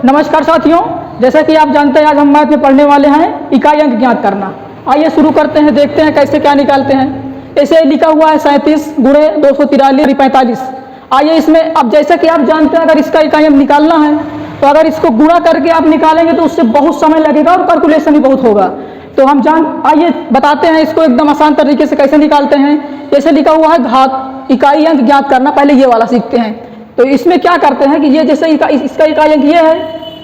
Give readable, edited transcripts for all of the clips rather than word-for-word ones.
नमस्कार साथियों, जैसा कि आप जानते हैं आज हम मैथ में पढ़ने वाले हैं इकाई अंक ज्ञात करना। आइए शुरू करते हैं, देखते हैं कैसे क्या निकालते हैं। ऐसे लिखा हुआ है 37 गुणे 243 45। आइए इसमें अब जैसा कि आप जानते हैं अगर इसका इकाई अंक निकालना है तो अगर इसको गुणा करके आप निकालेंगे तो उससे बहुत समय लगेगा और कैलकुलेशन भी बहुत होगा। तो हम आइए बताते हैं इसको एकदम आसान तरीके से कैसे निकालते हैं। जैसे लिखा हुआ है घात इकाई अंक ज्ञात करना, पहले ये वाला सीखते हैं। तो इसमें क्या करते हैं कि ये जैसे इसका इकाई अंक ये है,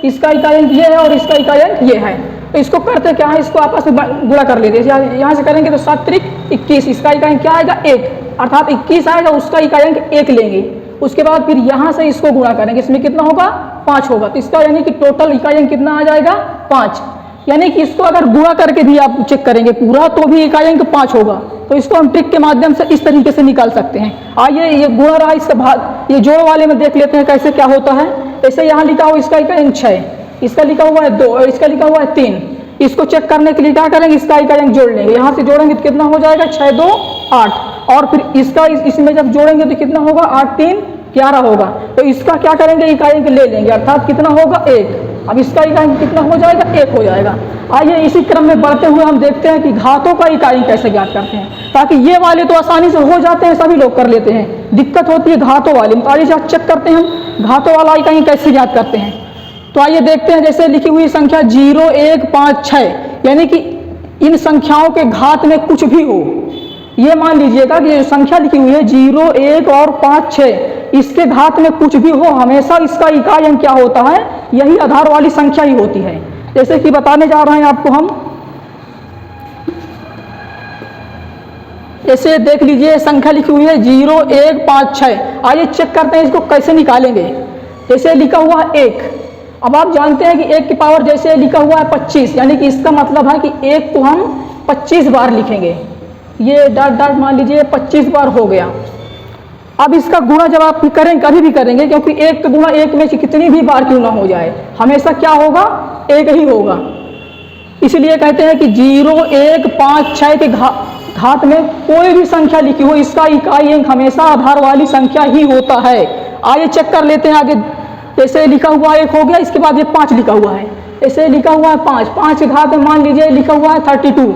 इसका इकाई अंक ये है और इसका इकाई अंक ये है। तो इसको करते क्या है, इसको आपस में गुणा कर लेते हैं। यहाँ से करेंगे तो 7 त्रिक 21, इसका इकाई अंक क्या आएगा 1, अर्थात 21 आएगा, उसका इकाई अंक 1 लेंगे। उसके बाद फिर यहाँ से इसको गुणा करेंगे, इसमें कितना होगा 5 होगा। तो इसका यानी कि टोटल इकाई अंक कितना आ जाएगा 5। यानी कि इसको अगर गुणा करके भी आप चेक करेंगे पूरा तो भी इकाई अंक 5 होगा। तो इसको हम ट्रिक के माध्यम से इस तरीके से निकाल सकते हैं। आइए ये गुणा रहा, इसका भाग ये जोड़ वाले में देख लेते हैं कैसे क्या होता है। जैसे यहाँ लिखा हुआ इसका इकाई अंक 6, इसका लिखा हुआ है 2 और इसका लिखा हुआ है 3। इसको चेक करने के लिए क्या करेंगे, इसका इकाई अंक जोड़ लेंगे। यहाँ से जोड़ेंगे तो कितना हो जाएगा 6 2 8 और फिर इसका इसमें जब जोड़ेंगे तो कितना होगा 8 3 11 होगा। तो इसका क्या करेंगे इकाई अंक ले लेंगे, अर्थात कितना होगा 1। अब इसका इकाई अंक कितना हो जाएगा 1 हो जाएगा। आइए इसी क्रम में बढ़ते हुए हम देखते हैं कि घातों का इकाई अंक कैसे ज्ञात करते हैं, ताकि ये वाले तो आसानी से हो जाते हैं, सभी लोग कर लेते हैं, दिक्कत होती है घातों वाले में। तो आइए चेक करते हैं हम घातों वाला इकाई अंक कैसे ज्ञात करते हैं। तो आइए देखते हैं, जैसे लिखी हुई संख्या 0 1 5 6, यानी कि इन संख्याओं के घात में कुछ भी हो। ये मान लीजिएगा कि ये संख्या लिखी हुई है 0 1 और 5 6, इसके घात में कुछ भी हो, हमेशा इसका इकाई अंक क्या होता है, यही आधार वाली संख्या ही होती है। जैसे कि बताने जा रहे हैं आपको हम, ऐसे देख लीजिए संख्या लिखी हुई है 0 1 5 6। आइए चेक करते हैं इसको कैसे निकालेंगे। जैसे लिखा हुआ है 1, अब आप जानते हैं कि 1 की पावर जैसे लिखा हुआ है 25, यानी कि इसका मतलब है कि 1 को हम 25 बार लिखेंगे। ये डॉट डॉट मान लीजिए 25 बार हो गया। अब इसका गुणा जब आप करें कभी भी करेंगे, क्योंकि 1 का गुणा 1 में कितनी भी बार क्यों ना हो जाए, हमेशा क्या होगा 1 ही होगा। इसलिए कहते हैं कि 0 1 5 6 के घात में कोई भी संख्या लिखी हो, इसका इकाई अंक हमेशा आधार वाली संख्या ही होता है। आइए चेक कर लेते हैं आगे। जैसे लिखा हुआ 1 हो गया, इसके बाद ये 5 लिखा हुआ है, ऐसे लिखा हुआ है 5, 5 के घात में मान लीजिए लिखा हुआ है 32।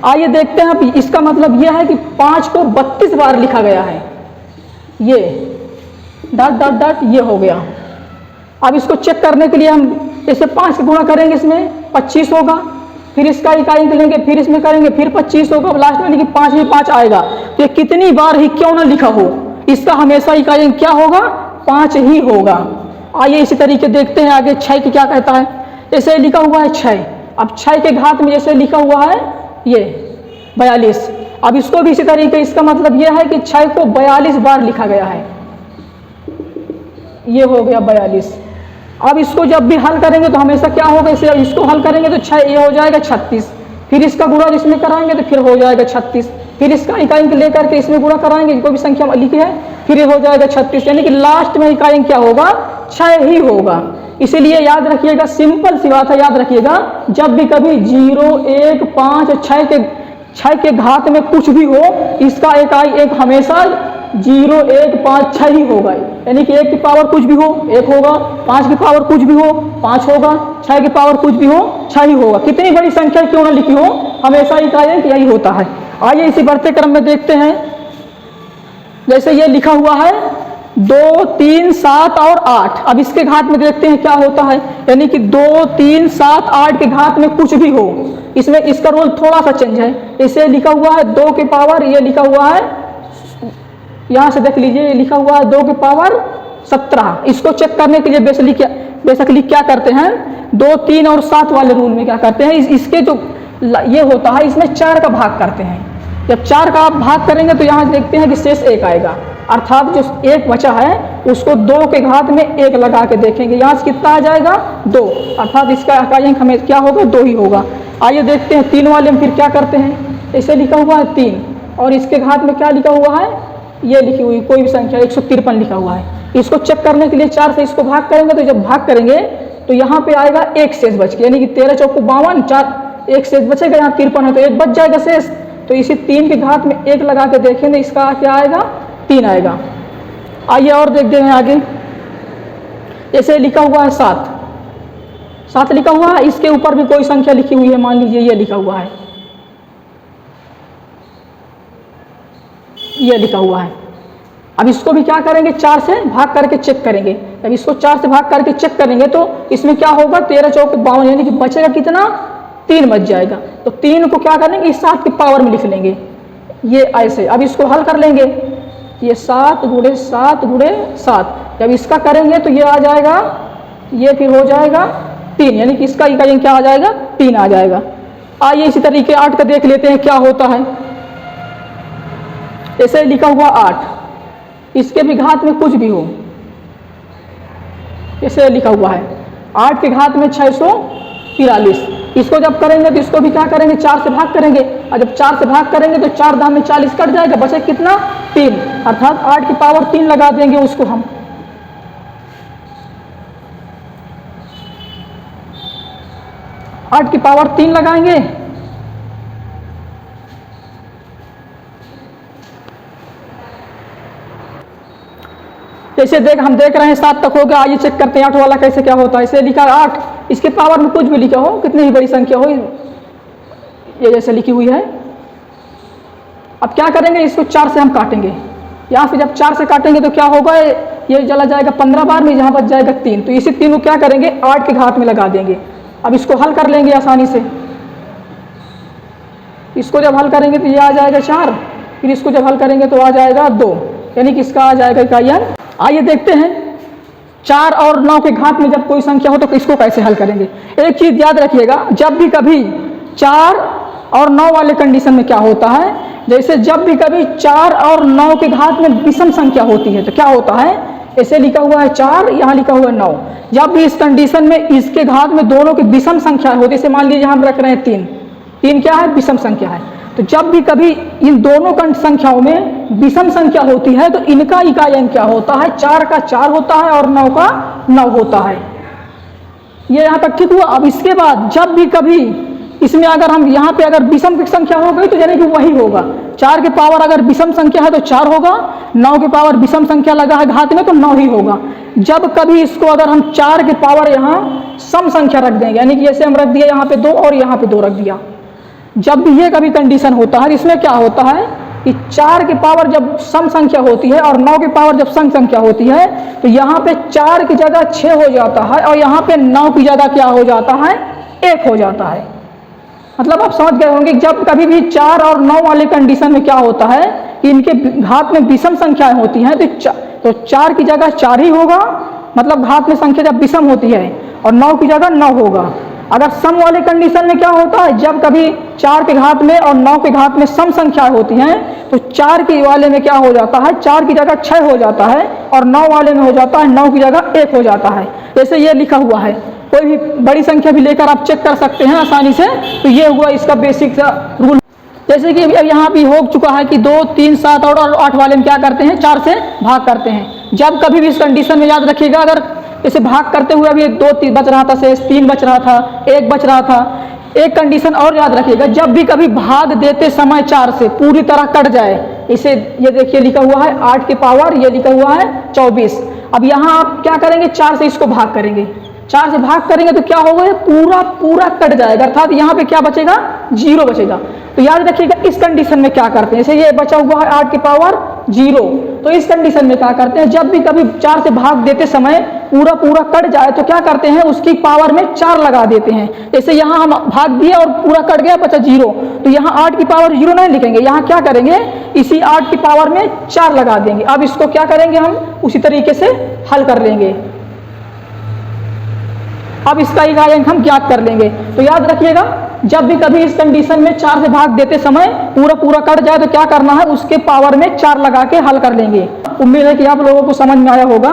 आइए देखते हैं, इसका मतलब यह है कि 5 को 32 बार लिखा गया है। ये डॉट डॉट डॉट ये हो गया। अब इसको चेक करने के लिए हम जैसे 5 से गुणा करेंगे, इसमें 25 होगा, फिर इसका इकाई अंक लेंगे, फिर इसमें करेंगे, फिर 25 होगा, लास्ट में लेकिन 5 ही 5 आएगा। तो ये कितनी बार ही क्यों ना लिखा हो, इसका हमेशा इकाई अंक क्या होगा 5 ही होगा। आइए इसी तरीके देखते हैं आगे 6 की क्या कहता है। जैसे लिखा हुआ है 6, अब 6 के घात में जैसे लिखा हुआ है ये 42। अब इसको भी इसी तरीके, इसका मतलब यह है कि 6 को 42 बार लिखा गया है, ये हो गया 42। अब इसको जब भी हल करेंगे तो हमेशा क्या होगा, इसको हल करेंगे तो 6 ये हो जाएगा 36, फिर इसका गुणा इसमें कराएंगे तो फिर हो जाएगा 36, फिर इसका इकाई अंक लेकर के इसमें गुणा कराएंगे, कोई भी संख्या लिखी है, फिर ये हो जाएगा 36, यानी कि लास्ट में इकाई अंक क्या होगा 6 ही होगा। इसीलिए याद रखिएगा, सिंपल सी बात है, याद रखिएगा, जब भी कभी 0 1 5 6 के घात में कुछ भी हो, इसका इकाई अंक हमेशा 0 1 5 6 ही होगा। यानी कि 1 की पावर कुछ भी हो 1 होगा, 5 की पावर कुछ भी हो 5 होगा, 6 की पावर कुछ भी हो 6 ही होगा। कितनी बड़ी संख्या क्यों ना लिखी हो, हमेशा इकाई अंक यही होता है। आइए इसी बढ़ते क्रम में देखते हैं। जैसे ये लिखा हुआ है 2 3 7 और 8, अब इसके घात में देखते हैं क्या होता है। यानी कि 2 3 7 8 के घात में कुछ भी हो, इसमें इसका रोल थोड़ा सा चेंज है। इसे लिखा हुआ है 2 की पावर, ये लिखा हुआ है, यहाँ से देख लीजिए ये लिखा हुआ है 2 की पावर 17। इसको चेक करने के लिए बेसिकली क्या करते हैं, 2 3 और 7 वाले रूल में क्या करते हैं, इसके जो ये होता है इसमें 4 का भाग करते हैं। जब 4 का आप भाग करेंगे तो यहाँ देखते हैं कि शेष 1 आएगा, अर्थात जो 1 बचा है उसको 2 के घात में 1 लगा के देखेंगे, यहाँ से कितना आ जाएगा 2, अर्थात इसका इकाई अंक हमें क्या होगा 2 ही होगा। आइए देखते हैं 3 वाले में फिर क्या करते हैं। ऐसे लिखा हुआ है 3 और इसके घात में क्या लिखा हुआ है, ये लिखी हुई कोई भी संख्या 153 लिखा हुआ है। इसको चेक करने के लिए 4 से इसको भाग करेंगे, तो जब भाग करेंगे तो यहाँ पे आएगा 1 शेष बच के, यानी कि 13 चौको 52, 4 1 शेष बचेगा, यहाँ 53 है तो 1 बच जाएगा शेष। तो इसी 3 के घात में 1 लगा के देखेंगे, इसका क्या आएगा 3 आएगा। आइए और देखते हैं आगे। जैसे लिखा हुआ है 7, 7 लिखा हुआ है। इसके ऊपर भी कोई संख्या लिखी हुई है, मान लीजिए ये लिखा हुआ है, ये लिखा हुआ है। अब इसको भी क्या करेंगे, 4 से भाग करके चेक करेंगे। अब इसको 4 से भाग करके चेक करेंगे तो इसमें क्या होगा, 13 चौके 52, यानी कि बचेगा कितना, 3 बच जाएगा। तो 3 को क्या करेंगे, इस 7 के पावर में लिख लेंगे, ये ऐसे। अब इसको हल कर लेंगे, ये 7 गुणे 7 गुणे 7, जब इसका करेंगे तो ये आ जाएगा, ये फिर हो जाएगा 3, यानी कि इसका इकाई क्या आ जाएगा, 3 आ जाएगा। आइए इसी तरीके 8 का देख लेते हैं क्या होता है। ऐसे लिखा हुआ 8, इसके भी घात में कुछ भी हो, ऐसे लिखा हुआ है 8 के घात में 643। इसको जब करेंगे तो इसको भी क्या करेंगे, 4 से भाग करेंगे, और जब 4 से भाग करेंगे तो 4 दाम में 40 कट जाएगा, बचे कितना, 3, अर्थात 8 की पावर 3 लगा देंगे उसको हम। आठ की पावर 3 लगाएंगे, जैसे हम देख रहे हैं 7 तक हो गया। आइए चेक करते हैं 8 वाला कैसे क्या होता है। इसे लिखा 8, इसके पावर में कुछ भी लिखा हो, कितनी ही बड़ी संख्या हो, ये जैसे लिखी हुई है। अब क्या करेंगे, इसको 4 से हम काटेंगे। यहाँ से जब 4 से काटेंगे तो क्या होगा, ये चला जाएगा 15 बार में, यहाँ बच जाएगा 3। तो इसी 3 को क्या करेंगे, 8 के घात में लगा देंगे। अब इसको हल कर लेंगे आसानी से। इसको जब हल करेंगे तो ये आ जाएगा 4, फिर इसको जब हल करेंगे तो आ जाएगा 2, यानी कि इसका आ जाएगा इकाइयान। आइए देखते हैं 4 और 9 के घात में जब कोई संख्या हो तो इसको कैसे हल करेंगे। एक चीज याद रखिएगा, जब भी कभी 4 और 9 वाले कंडीशन में क्या होता है, जैसे जब भी कभी 4 और 9 के घात में विषम संख्या होती है तो क्या होता है, ऐसे लिखा हुआ है 4, यहाँ लिखा हुआ है 9। जब भी इस कंडीशन में इसके घात में दोनों की विषम संख्या होती है, जैसे मान लीजिए हम रख रहे हैं 3 क्या है, विषम संख्या है। तो जब भी कभी इन दोनों संख्याओं में विषम संख्या होती है तो इनका इकाई अंक क्या होता है, 4 का 4 होता है और 9 का 9 होता है। ये यहाँ तक ठीक हुआ। अब इसके बाद जब भी कभी इसमें अगर हम यहाँ पे अगर विषम की संख्या हो गई तो यानी कि वही होगा, 4 के पावर अगर विषम संख्या है तो 4 होगा, 9 के पावर विषम संख्या लगा है घात में तो 9 ही होगा। जब कभी इसको अगर हम 4 के पावर यहाँ सम संख्या रख देंगे, यानी कि जैसे हम रख दिया यहाँ पे 2 और यहाँ पे 2 रख दिया, जब भी ये कभी कंडीशन होता है इसमें क्या होता है कि 4 के पावर जब सम संख्या होती है और 9 के पावर जब सम संख्या होती है तो यहाँ पे 4 की जगह 6 हो जाता है और यहाँ पे 9 की जगह क्या हो जाता है, 1 हो जाता है। मतलब आप समझ गए होंगे, जब कभी भी 4 और 9 वाले कंडीशन में क्या होता है कि इनके घात में विषम संख्याएं होती हैं तो 4 की जगह 4 ही होगा, मतलब घात में संख्या जब विषम होती है, और 9 की जगह 9 होगा। अगर सम वाले कंडीशन में क्या होता है, जब कभी 4 के घात में और 9 के घात में सम संख्याएं होती हैं तो 4 के वाले में क्या हो जाता है, 4 की जगह 6 हो जाता है और 9 वाले में हो जाता है 9 की जगह 1 हो जाता है। जैसे ये लिखा हुआ है, कोई भी बड़ी संख्या भी लेकर आप चेक कर सकते हैं आसानी से। तो ये हुआ इसका बेसिक सा रूल। जैसे कि यहाँ भी हो चुका है कि 2, 3, 7 और 8 वाले में क्या करते हैं, 4 से भाग करते हैं। जब कभी भी इस कंडीशन में याद रखिएगा, अगर इसे भाग करते हुए अभी 2 3 बच रहा था, शेष 3 बच रहा था, 1 बच रहा था। एक कंडीशन और याद रखिएगा, जब भी कभी भाग देते समय 4 से पूरी तरह कट जाए, इसे ये देखिए लिखा हुआ है 8 के पावर, ये लिखा हुआ है 24। अब यहाँ आप क्या करेंगे, 4 से इसको भाग करेंगे, 4 से भाग करेंगे तो क्या होगा, ये पूरा कट जाएगा, अर्थात यहाँ पे क्या बचेगा, 0 बचेगा। तो याद रखिएगा इस कंडीशन में क्या करते हैं, जैसे ये बचा हुआ है 8 की पावर 0, तो इस कंडीशन में क्या करते हैं, जब भी कभी 4 से भाग देते समय पूरा कट जाए तो क्या करते हैं, उसकी पावर में 4 लगा देते हैं। जैसे यहाँ हम भाग दिए और पूरा कट गया, बचा 0, तो यहाँ 8 की पावर 0 नहीं लिखेंगे, यहाँ क्या करेंगे, इसी 8 की पावर में 4 लगा देंगे। अब इसको क्या करेंगे, हम उसी तरीके से हल कर लेंगे। अब इसका इकाई अंक हम ज्ञात कर लेंगे। तो याद रखिएगा, जब भी कभी इस कंडीशन में 4 से भाग देते समय पूरा कट जाए तो क्या करना है, उसके पावर में 4 लगा के हल कर लेंगे। उम्मीद है कि आप लोगों को समझ में आया होगा।